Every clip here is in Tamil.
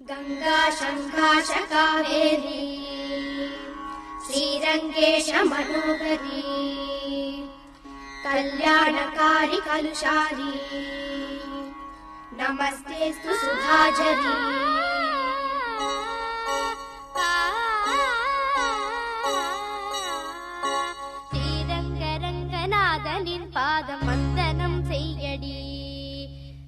गंगा शंकाश कावेरी श्रीरंगेश मनोहरी कल्याणकारी कलुषारी नमस्तेस्तु सुधाझरी श्रीरंगरंगनाथनिन पादम वंदनम सेय्यडी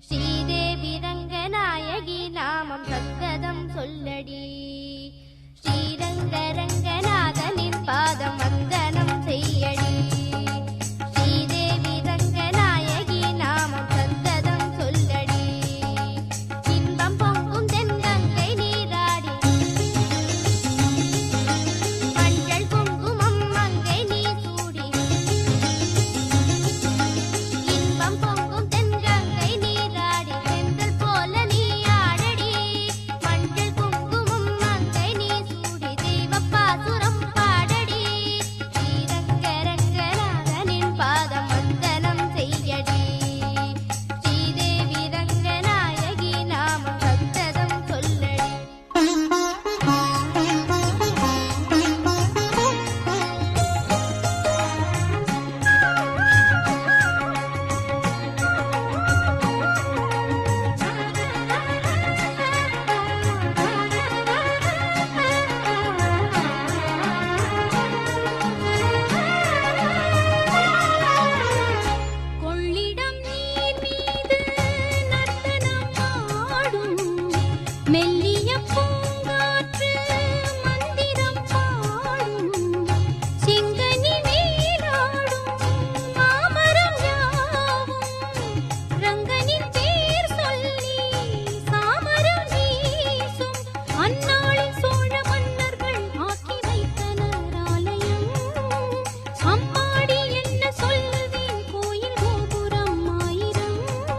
श्रीदेवी रंगनायकी नामम सद्गदम सोल्लडी श्रीरंगरंगनाथनिन पादम वंदनम सेय्यडी श्रीदेवी रंगनायकी नामम सद्गदम सोल्लडी इன்பம் பொங்கும் தென்கங்கை நீராடி மஞ்சள் குங்குமம் மங்கை நீ சூடி இன்பம் பொங்கும் தென்கங்கை நீராடி செந்தல் போல நீ ஆடடி மஞ்சள் குங்குமம் மங்கை நீ சூடி தெய்வப்பாசுரம் பாடடி ஸ்ரீரங்கரங்கநாதனின் பாதம் வந்தனம் செய்யடி ஸ்ரீதேவி ரங்கநாயகி நாமம் சத்ததம் சொல்லடி கொள்ளிடம் நீர் மீது நர்த்தனம் ஆடும் மெல்லிய பூ